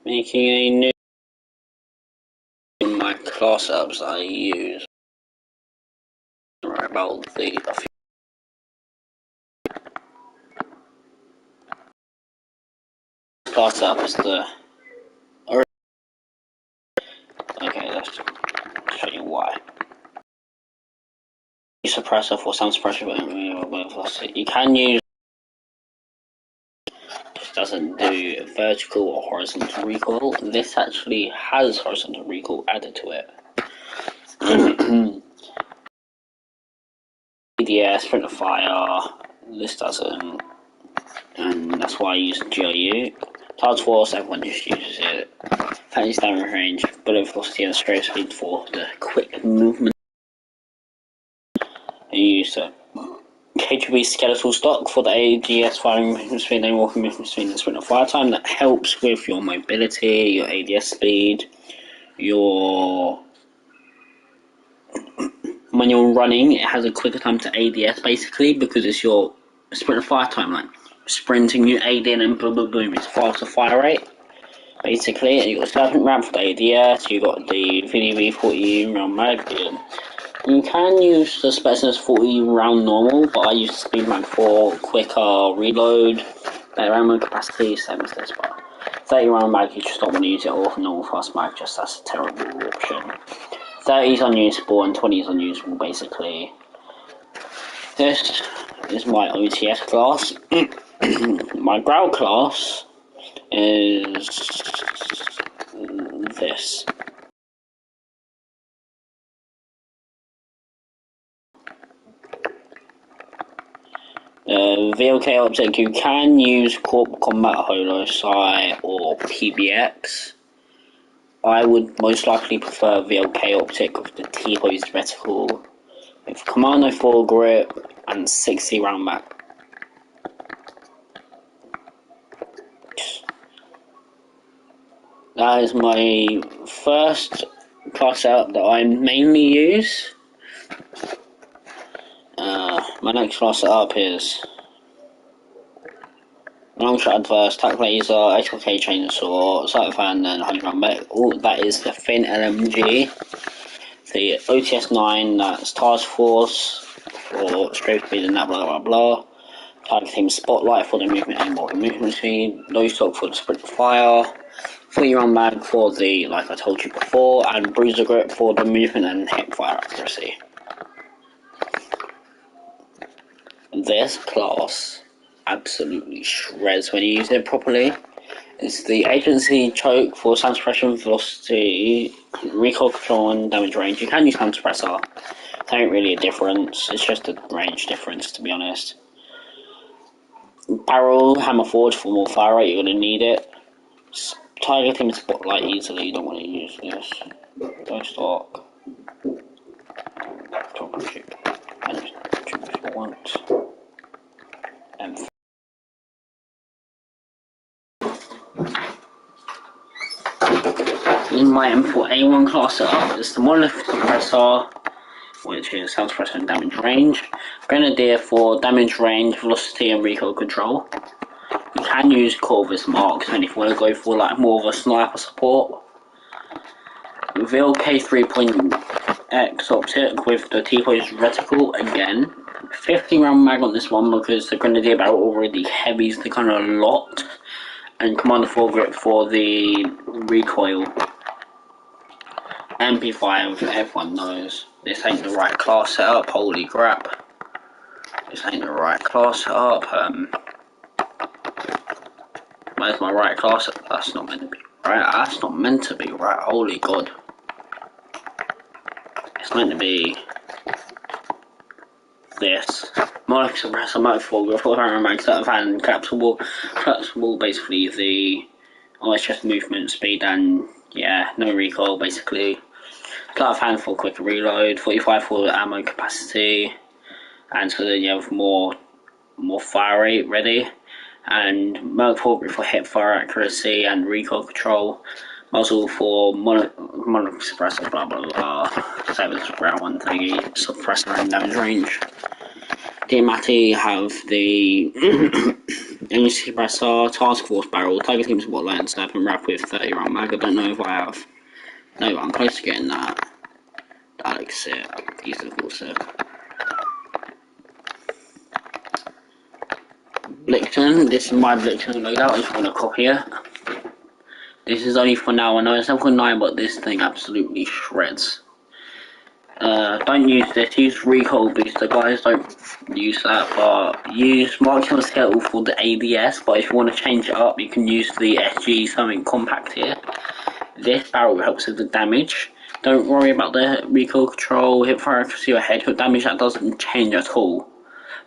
Making a new in my class apps I use. Right about the class app is the okay, let's show you why. Suppressor for sound suppression, you can use. This doesn't do vertical or horizontal recoil. This actually has horizontal recoil added to it. ADS, Sprint of Fire, this doesn't, and that's why I use GRU. Task Force, everyone just uses it. Fancy damage range, bullet velocity, and straight speed for the quick movement. I use KGB skeletal stock for the ADS firing movement speed and walking movement speed and sprint of fire time. That helps with your mobility, your ADS speed, your when you're running, it has a quicker time to ADS basically because it's your sprint of fire time. Like sprinting, you AD and boom, boom, boom. It's faster fire rate basically. And you got the serpent ramp for the ADS. You got the VDV 40 round mag. You can use the Spetsnaz 40 round normal, but I use the Speed Mag for quicker reload, better ammo capacity, same as this. But 30 round mag, you just don't want to use it, or normal fast mag, just that's a terrible option. 30 is unusable and 20 is unusable basically. This is my OTS class. My Growl class is this. VLK Optic, you can use Corp Combat Holosci or PBX. I would most likely prefer VLK Optic with the T-Hose reticle with Commando foregrip and 60 round mag. That is my first class setup that I mainly use. My next class setup is Longshot Adverse, Tac Laser, HLK Chainsaw, Cytofan, and 100 round mech. All that is the Finn LMG. The OTS 9, that's Task Force for strafe speed and that blah blah blah. Target Team Spotlight for the movement and more movement speed. Low stock for the sprint fire. 40 round mag for the, like I told you before, and Bruiser Grip for the movement and hip fire accuracy. This class absolutely shreds when you use it properly. It's the Agency Choke for sound suppression, velocity, recoil control, and damage range. You can use sound suppressor. There ain't really a difference. It's just a range difference, to be honest. Barrel, hammer forge for more fire rate. You're gonna need it. Target Team Spotlight easily. You don't want to use this. Go stock. Chocolate chip. And chip if you want. In my M4A1 class setup, it's the Monolith Compressor, which is sound suppressor and damage range. Grenadier for damage range, velocity, and recoil control. You can use Corvus Marks, and if you want to go for like more of a sniper support. VLK 3.X optic with the T-Hose reticle again. 50 round mag on this one because the Grenadier barrel already heavies the kind of lot. And Commander foregrip for the recoil. MP5, everyone knows. This ain't the right class setup, holy crap. This ain't the right class setup. Where's my right class setup? That's not meant to be right. That's not meant to be right, holy god. It's meant to be this. Monolith suppressor, motor foregrip, full power mag, Cytofan, collapsible, basically the just movement speed and yeah, no recoil basically. Cytofan for quicker reload, 45 for ammo capacity, and so then you have more fire rate ready, and motor foregrip for hip fire accuracy and recoil control. Muzzle for monolith suppressor, blah blah blah. Same as the ground one thingy, suppressor and damage range. Diamatti have the energy suppressor, task force barrel, tiger team spotlight, and serpent wrap with 30 round mag. I don't know if I have. No, I'm close to getting that. That looks sick. These look all sick. Blickton, this is my Blickton loadout. I just want to copy it. This is only for now. I know it's 7.9, but this thing absolutely shreds. Don't use this, use recoil booster, guys, don't use that, but use Marksman Skeletal for the ADS, but if you want to change it up, you can use the SG something compact here. This barrel helps with the damage. Don't worry about the recoil control, hip fire accuracy, or headshot damage, that doesn't change at all,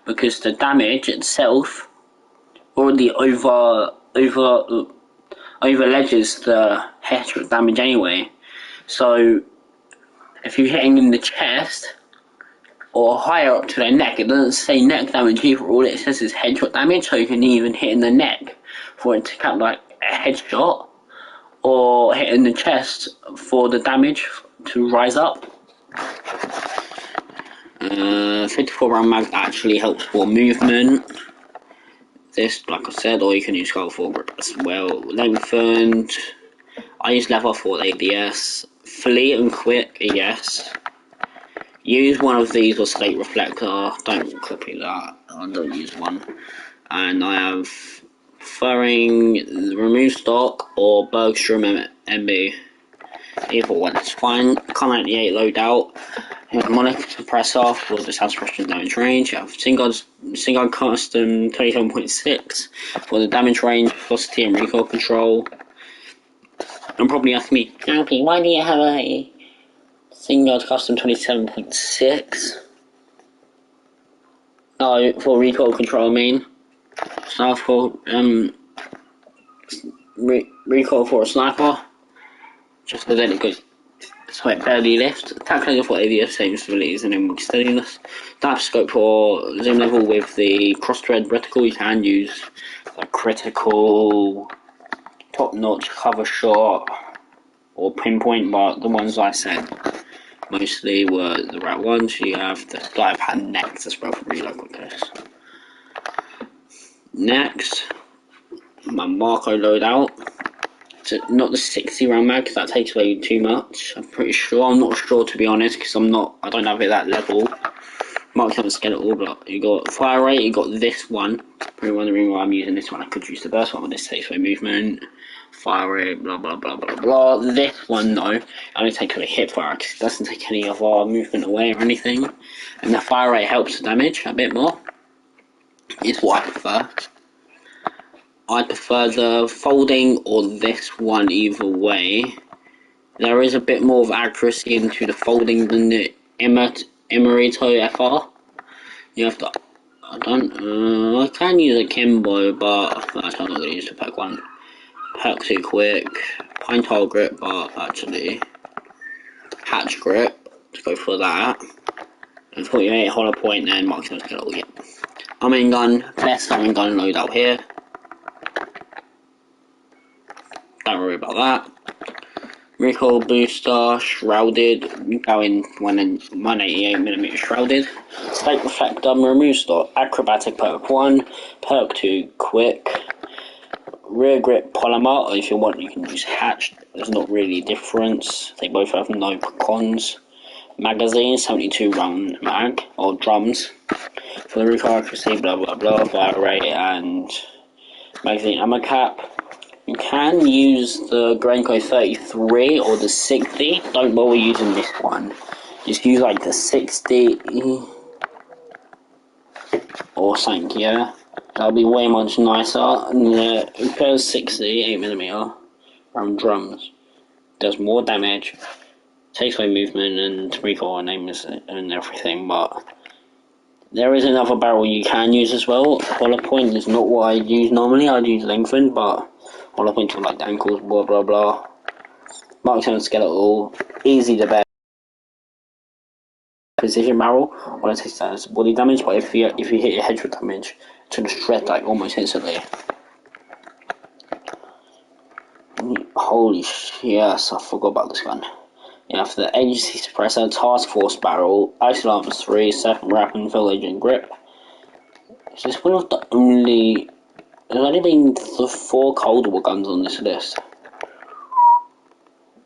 because the damage itself already overledges the headshot damage anyway. So if you're hitting in the chest or higher up to their neck, it doesn't say neck damage either. All it says is headshot damage, so you can even hit in the neck for it to count like a headshot, or hit in the chest for the damage to rise up. 54 round mag actually helps for movement. This, like I said, or you can use Skull for grip as well. Lengthened. I use leather for ADS. Fleet and quick, yes. Use one of these or slate reflector. Don't copy that. I don't use one. And I have furring, remove stock, or Bergstrom MB. Either one is fine. Common 98 loadout. You have Monarch suppressor for the sound suppression damage range. You have Singard custom 27.6 for the damage range, velocity, and recoil control. And probably ask me, Alfie, why do you have a Singard custom 27.6? No, for recoil control, I mean. So for recoil for a sniper, just because then it goes, so it barely lifts. Tackling for ADS, same stabilities and then steadiness. Dive scope for zoom level with the cross thread reticle. You can use a critical, top notch cover shot or pinpoint, but the ones I said mostly were the right ones. You have the dive hand next as well for reload quickness. Next, my Marco loadout. So not the 60 round mag, because that takes away too much. I'm not sure to be honest, because I don't have it at that level. Mark haven't skeletal, but you got fire rate, you got this one. Probably wondering why I'm using this one. I could use the burst one, but this takes away movement, fire rate, blah blah blah blah blah. This one though, only takes away hip fire, because it doesn't take any of our movement away or anything. And the fire rate helps the damage a bit more. It's what I prefer. I prefer the folding or this one either way. There is a bit more of accuracy into the folding than the Emerito FR. You have to, I can use a Kimbo, but I'm not going to use the perk one. Perk too quick, pine tile grip, but actually hatch grip, to go for that. And 48 hollow point, then marksman skeletal, yeah. Arming gun, best arming gun loadout here. Don't worry about that. Recoil booster, shrouded, going 188mm shrouded. Slate reflector, remove stock, acrobatic perk 1, perk 2 quick. Rear grip polymer, or if you want you can use hatch, there's not really a difference. They both have no cons. Magazine, 72 round mag, or drums. For the recoil accuracy, blah blah blah, fire rate and magazine ammo cap. You can use the Grenko 33 or the 60. Don't bother using this one. Just use like the 60 or something, yeah. That'll be way much nicer. And the Imperial 60 8mm round drums does more damage, takes away movement and recoil and aim and everything, but there is another barrel you can use as well. Hollow point is not what I use normally. I'd use lengthened, but hollow point for like the ankles, blah blah blah. Marksman skeletal, easy to bear. Precision barrel, when it takes that as body damage, but if you hit your headshot damage, it's gonna shred like almost instantly. Holy shit! Yes, I forgot about this gun. You have the agency suppressor, task force barrel, ice alarms 3, second wrap and full agent grip. Is this one of the only... There's only been 4 Cold War guns on this list.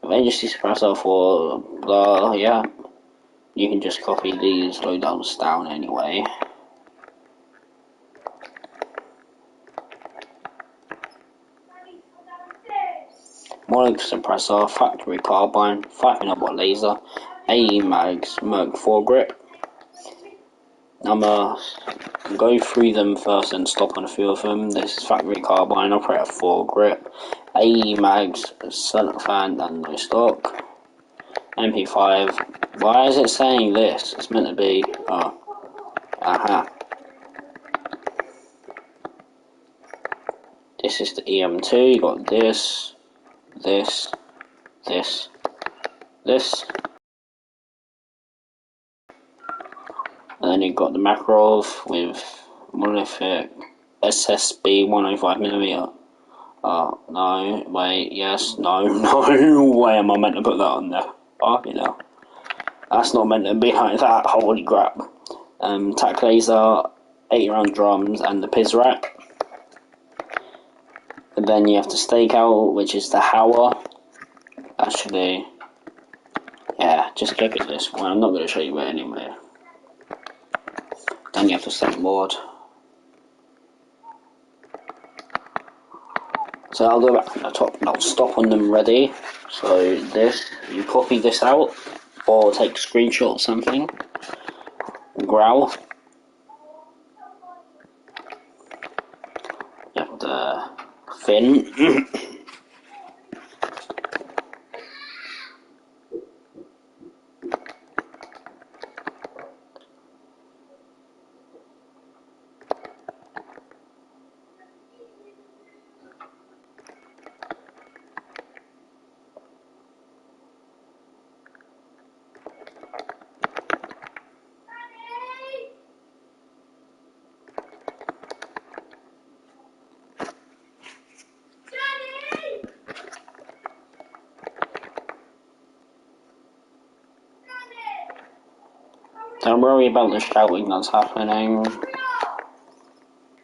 Emergency suppressor for blah, yeah. You can just copy these loadouts down anyway. Mono suppressor, factory carbine, 5-watt laser, AE mags, Merc foregrip. I'm gonna go through them first and stop on a few of them. This is factory carbine, operator foregrip, AE mags, silent fan and no stock. MP5. Why is it saying this? It's meant to be. Oh. Aha. This is the EM2. You got this, this, this, this. And then you got the Makarov with monolithic SSB 105mm. No, wait, yes, no, no way am I meant to put that on there. You know. That's not meant to be like that, holy crap. Tac laser, 8-round drums, and the Piz rack. And then you have the stakeout, which is the Hauer. Actually, yeah, just look at this one. I'm not going to show you it anyway. Then you have the second board. So I'll go back from the top and I'll stop on them ready. So this, you copy this out, or take a screenshot or something. Growl. You have the fin. Don't worry about the shouting that's happening.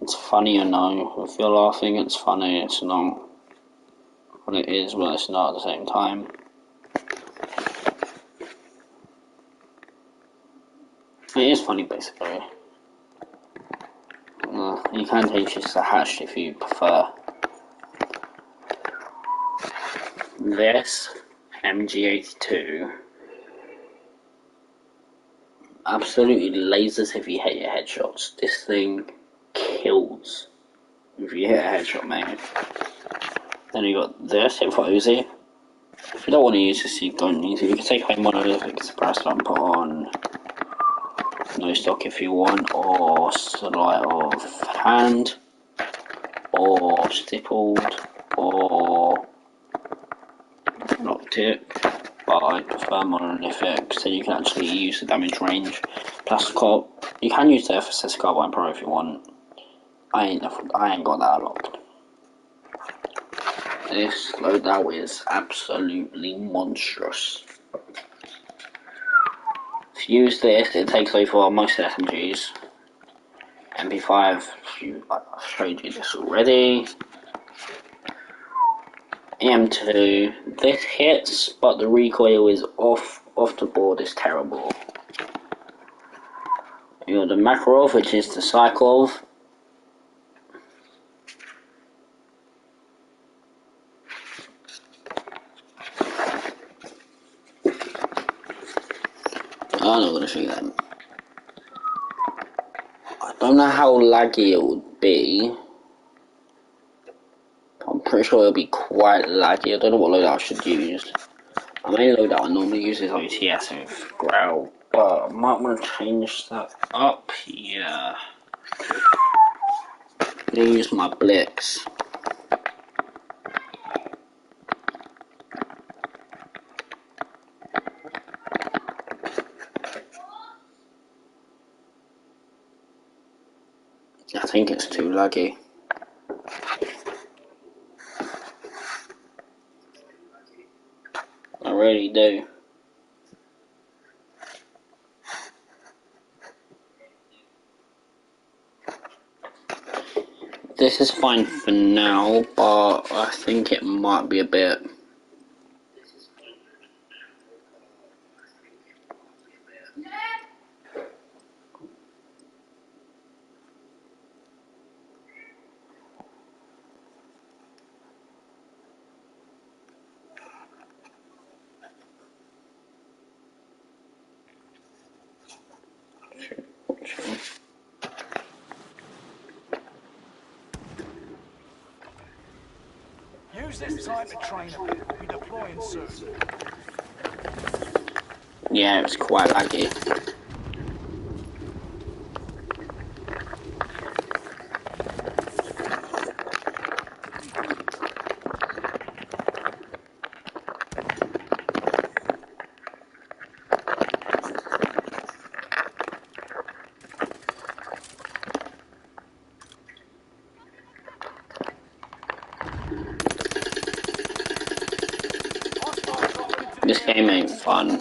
It's funny, I know. If you're laughing, it's funny. It's not. What it is, but it's not at the same time. It is funny, basically. You can change this to hash if you prefer. This MG82 absolutely lasers if you hit your headshots. This thing kills if you hit a headshot, mate. Then you got this hit for Uzi. If you don't want to use this, you don't need to. You can take away monolithic suppressor and put on no stock if you want, or sleight of hand, or stippled, or optic, but I prefer monolithic so you can actually use the damage range. Plus, you can use the FSS Carbine Pro if you want. I ain't got that unlocked. This loadout is absolutely monstrous. If you use this, it takes over most SMGs. MP5, I've showed you this already. EM2, this hits, but the recoil is off the board, is terrible. You got the Makarov, which is the Cyclov. I'm not going to show you them. I don't know how laggy it would be. I'm pretty sure it'll be quite laggy. I don't know what loadout I should use. The main loadout I normally use is OTS with Growl, but I might want to change that up here. I'm going to use my Blix. I think it's too laggy. I really do. This is fine for now, but I think it might be a bit. Use this time to train a bit. We'll be deploying soon. Yeah, it's quite laggy. This game ain't fun.